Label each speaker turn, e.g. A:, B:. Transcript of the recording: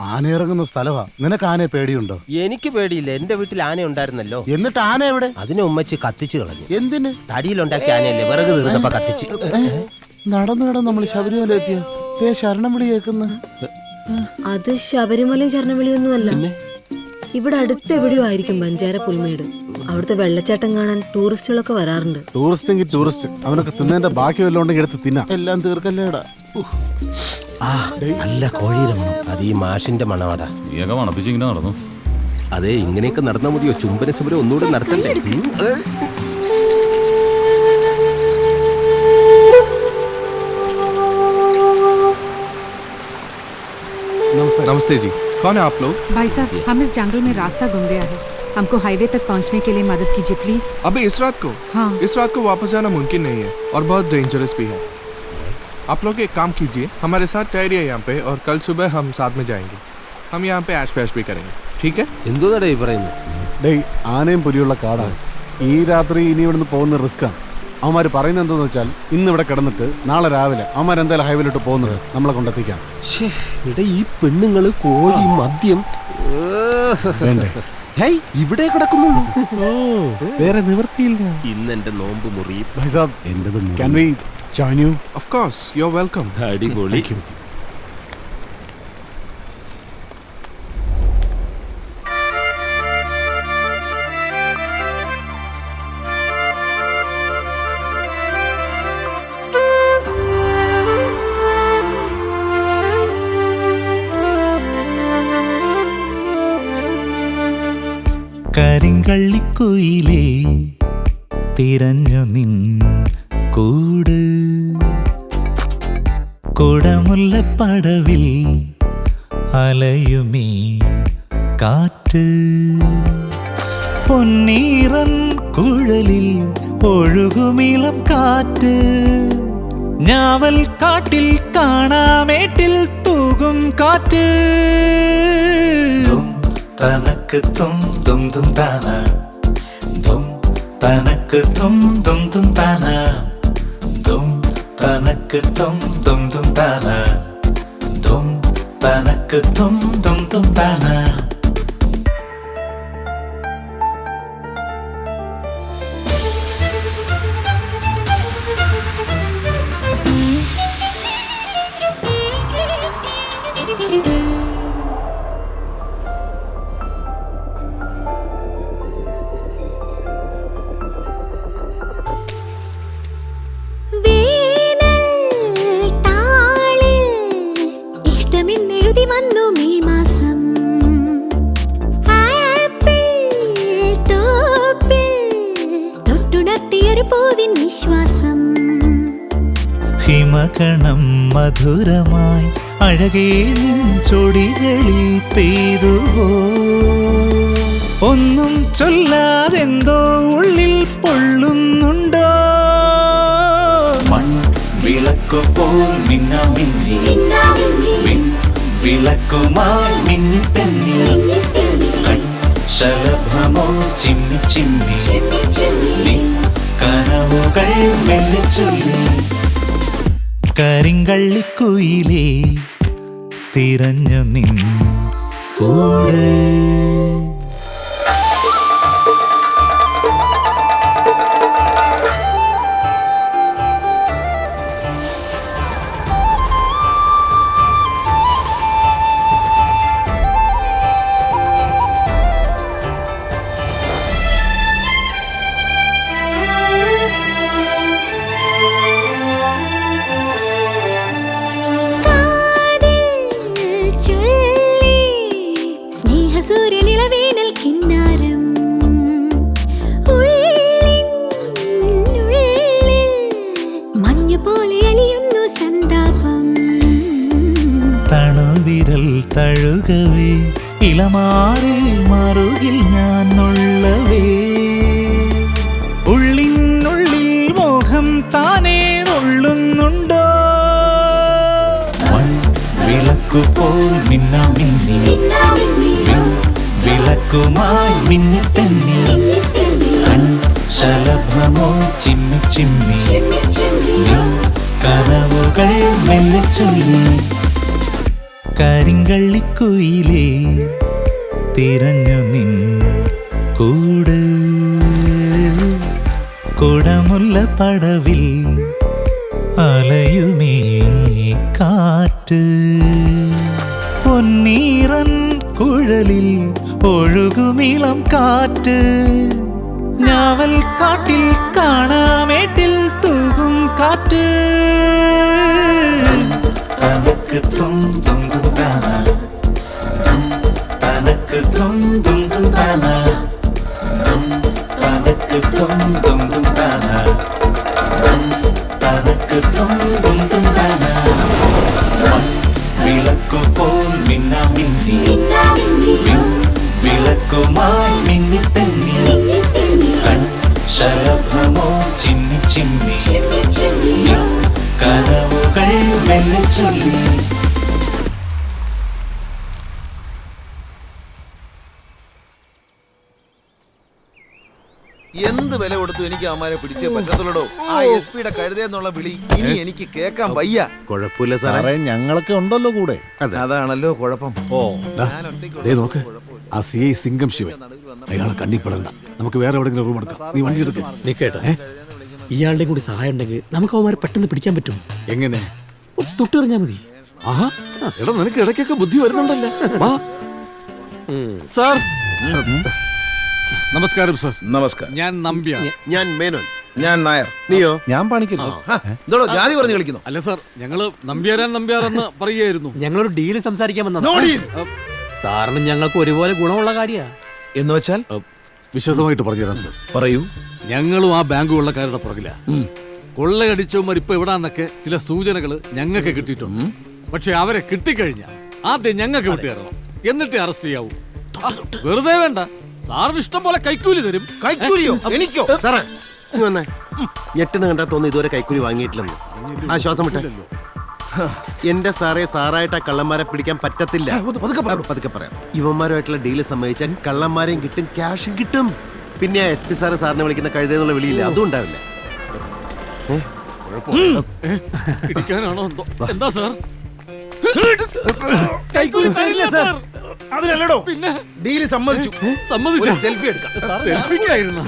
A: ആന ഇറങ്ങുന്ന സ്ഥലമാ. നിനക്ക് ആനയെ പേടിയുണ്ടോ?
B: എനിക്ക് പേടിയില്ല, എന്റെ വീട്ടിൽ ആന ഉണ്ടായിരുന്നല്ലോ.
A: എന്നിട്ട് ആന എവിടെ?
B: അതിനെ ഉമ്മച്ചി കത്തിച്ചു കളഞ്ഞു.
A: എന്തിന്?
B: തടിയിലുണ്ടാക്കിയ ആനയല്ലേ, വിറക് തീർന്നപ്പോ കത്തിച്ച്.
A: നടന്നു നടന്ന് നമ്മൾ ശബരിമല എത്തിയ ശരണം വിളി കേൾക്കുന്ന.
C: അത് ശബരിമലയും ശരണവിളിയൊന്നുമല്ല. ഇവിടെ അടുത്ത് എവിടെയോ ആയിരിക്കും ബഞ്ചാര പുൽമേട്. അവിടുത്തെ വെള്ളച്ചാട്ടം കാണാൻ ടൂറിസ്റ്റുകളൊക്കെ വരാറുണ്ട്.
A: ടൂറിസ്റ്റെങ്കിൽ ടൂറിസ്റ്റ്, അവനൊക്കെ തിന്നതിന്റെ ബാക്കി വല്ലതും ഉണ്ടെങ്കിൽ എടുത്ത് തിന്നാ. എല്ലാം തീർക്കല്ലേടാ.
B: നല്ല കോഴിയുടെ മണം. അത് ഈ മാഷിന്റെ മണമാടാ.
D: നീയൊക്കെ മണപ്പിച്ചിങ്ങനെ നടന്നു.
B: അതെ, ഇങ്ങനെയൊക്കെ നടന്നാ മതിയോ? ചുംബന സമരം ഒന്നുകൂടെ നടത്തണ്ടേ?
E: नमस्ते जी, कौन है आप लोग?
F: भाई साहब, हम इस जंगल में रास्ता गुम गया है, हमको हाईवे तक पहुंचने के लिए मदद कीजिए प्लीज।
E: अबे इस रात को?
F: हाँ।
E: इस रात को वापस जाना मुमकिन नहीं है और बहुत डेंजरस भी है। आप लोग एक काम कीजिए, हमारे साथ ठहरिए यहाँ पे और कल सुबह हम साथ में जाएंगे। हम यहाँ पे ऐश वैश भी करेंगे, ठीक है?
B: എന്തോന്നാടാ ഈ പറയുന്നത്?
A: ഡേയ്, ആനയും പുലിയുള്ള കാടാണ്. ഈ രാത്രി ഇനി ഇവിടുന്ന് പോകുന്ന റിസ്ക്കാണ്. അവന്മാർ പറയുന്നത് എന്താന്ന് വെച്ചാൽ, ഇന്ന് ഇവിടെ കിടന്നിട്ട് നാളെ രാവിലെ അവന്മാരെന്തായാലും ഹൈവേയിലോട്ട് പോകുന്നത് നമ്മളെ കൊണ്ടെത്തിക്കാം.
B: ഈ പെണ്ണുങ്ങള്, കോഴി, മദ്യം ഇവിടെ കിടക്കുന്നുള്ളൂ.
A: വേറെ നിവൃത്തിയില്ല.
B: ഇന്ന് എന്റെ നോമ്പ് മുറിയും.
A: Can we join you?
E: Of course, you're welcome.
B: അടിപൊളി.
G: കരിങ്കള്ളിക്കുയിലേ തിരഞ്ഞു നിൻ കൂട്, കുടമുല്ലപ്പടവിൽ അലയുമീ കാറ്റ്, പൊന്നീറൻ കുഴലിൽ ഒഴുകുമിളം കാറ്റ്, ഞാവൽ കാട്ടിൽ കാണാമേട്ടിൽ തൂകും കാറ്റ്. തനക്ക് തും തും തും താന, തും തനക്ക് തും തും തും താന, തും തനക്ക് തും തും തും താന, തും തനക്ക് തും തും തും താന. ഹിമകണം മധുരമായി അഴകേ നിൻ ചൊടികളിൽ പെയ്തുവോ, ഒന്നും ചൊല്ലാതെന്തോ ഉള്ളിൽ പൊള്ളുന്നുണ്ടോ. വിളക്കുപോൽ മിന്നാമിന്നി വിളക്കുമായി മിന്നിത്തന്നി, ശലഭമോ ചിമ്മി ചിമ്മി കനവുകൾ മെല്ലെ ചൊല്ലി. കരിങ്കള്ളിക്കുയിലേ തിരഞ്ഞു നിൻ കൂട്.
H: സൂര്യനിലവേനൽ കിന്നാരം മഞ്ഞുപോലെ അലിയുന്നു സന്താപം.
G: തണുവിരൽ തഴുകവേ ഇളമാറിൽ മറുകിൽ ഞാൻ നുള്ളവേ, ഉള്ളിനുള്ളിൽ മോഹം താനേ നുള്ളുന്നുണ്ടോ. വിളക്കുപോൽ മിന്നാമിന്നി വിളക്കുമായി മിന്നിത്തന്നി, ശലഭമോ ചിമ്മി ചിമ്മി കനവുകൾ മെല്ലെ ചൊല്ലി. കരിങ്കള്ളിക്കുയിലേ തിരഞ്ഞു നിൻ കൂട് കുടമുല്ല പടവിൽ അലയുമേ കാറ്റ് പൊന്നീറൻ കുഴലിൽ ഒഴുകുമിളം കാറ്റ് ഞാവൽ കാട്ടിൽ കാണാമേട്ടിൽ തൂകും കാറ്റ് തനക്ക് തും തും തും താന തും തനക്ക് തും തും തും താന തും തനക്ക് തും തും തും താന തും തനക്ക് തും തും തും താന വിളക്കു പോൽ മിന്നാ മിന്നി വിളക്കുമായി മിന്നി തെന്നി ശലഭമോ ചിന്നി ചിന്നി കനവുകൾ മെല്ലെ ചൊല്ലി
D: എന്ത് വില കൊടുത്തു എനിക്ക് അവന്മാരെ പിടിച്ചേ പറ്റത്തുള്ളടോ. ആ SP യുടെ കഴുതേന്നുള്ള വിളി ഇനി എനിക്ക് കേൾക്കാൻ വയ്യ.
B: കുഴപ്പമില്ല സാറേ,
A: ഞങ്ങളൊക്കെ ഉണ്ടല്ലോ കൂടെ.
D: അതാണല്ലോ കുഴപ്പം. ഞാൻ
A: ദേ നോക്ക്, ആ CI സിംഗം ശിവൻ. അയാളെ കണ്ണിപ്പെടണ്ട. നമുക്ക് വേറെ എവിടെയെങ്കിലും റൂം എടുക്കാം. നീ വണ്ടി എടുക്ക.
I: നിക്കേട്ടെ, ഇയാളുടെ കൂടി സഹായം ഉണ്ടെങ്കിൽ നമുക്ക് അവന്മാരെ പെട്ടെന്ന് പിടിക്കാൻ പറ്റും.
A: എങ്ങനെ?
I: കുറച്ച് തൊട്ടെറിഞ്ഞാ മതി.
A: ആഹാ, എടാ നിനക്ക് ഇടയ്ക്കൊക്കെ ബുദ്ധി വരുന്നുണ്ടല്ലേ. വാ സാർ. നമസ്കാരം സാർ.
D: നമസ്കാരം.
A: ഞാൻ നമ്പ്യാർ.
B: ഞാൻ മേനോൻ.
D: ഞാൻ നായർ.
B: നീയോ?
A: ഞാൻ പണിക്കുന്നു.
D: എന്തോ ജാതി പറഞ്ഞു കളിക്കുന്നു.
A: അല്ല സാർ, ഞങ്ങള് നമ്പ്യാരെന്ന് പറയുകയായിരുന്നു.
I: ഞങ്ങളൊരു ഡീല് സംസാരിക്കാൻ വന്നതാ. സാറിന് ഞങ്ങൾക്ക് ഒരുപോലെ ഗുണമുള്ള കാര്യാ.
D: എന്ന് വെച്ചാൽ
A: വിശദമായിട്ട് പറഞ്ഞുതരാം സാർ.
D: പറയൂ.
A: ഞങ്ങളും ആ ബാങ്ക് കൊള്ളക്കാരുടെ പുറകില. കൊള്ളയടിച്ചവന്മാർ ഇപ്പൊ എവിടാന്നൊക്കെ ചില സൂചനകൾ ഞങ്ങൾക്ക് കിട്ടിയിട്ടുണ്ട്. പക്ഷെ അവരെ കിട്ടിക്കഴിഞ്ഞാൽ ആദ്യം ഞങ്ങൾക്ക് വിട്ടുതരണം, എന്നിട്ട് അറസ്റ്റ് ചെയ്യാവൂ. വെറുതെ വേണ്ട, സാറിന് ഇഷ്ടം പോലെ കൈക്കൂലി തരും.
D: കൈക്കൂലിയോ? എനിക്കോ?
B: സാറേ ഇങ്ങ് വന്നേ. ഞെട്ടിന് കണ്ടാ തോന്നുന്നു ഇതുവരെ കൈക്കൂലി വാങ്ങിയിട്ടില്ലെന്ന്. ആ ശ്വാസം വിട്ടെ. എന്റെ സാറേ, സാറായിട്ട് ആ കള്ളന്മാരെ പിടിക്കാൻ പറ്റത്തില്ല. പതുക്കെ പറയാം. ഇവന്മാരുമായിട്ടുള്ള ഡീല് സമ്മതിച്ചാൽ കള്ളന്മാരെയും കിട്ടും, ക്യാഷും കിട്ടും. പിന്നെ SP സാറ് സാറിനെ വിളിക്കുന്ന കഴുതെന്നുള്ള വിളിയില്ല, അതും ഉണ്ടാവില്ല.
A: ഇടിക്കാനാണോ എന്തോ? എന്താ സാർ? കൈക്കൂലി തരില്ല സാർ.
D: അതിനല്ലടോ പിന്നെ ഡീല് സമ്മതിച്ചു.
A: സമ്മതിച്ചു.
D: സെൽഫി എടുക്കാം.
A: സെൽഫിക്കായിരുന്നു.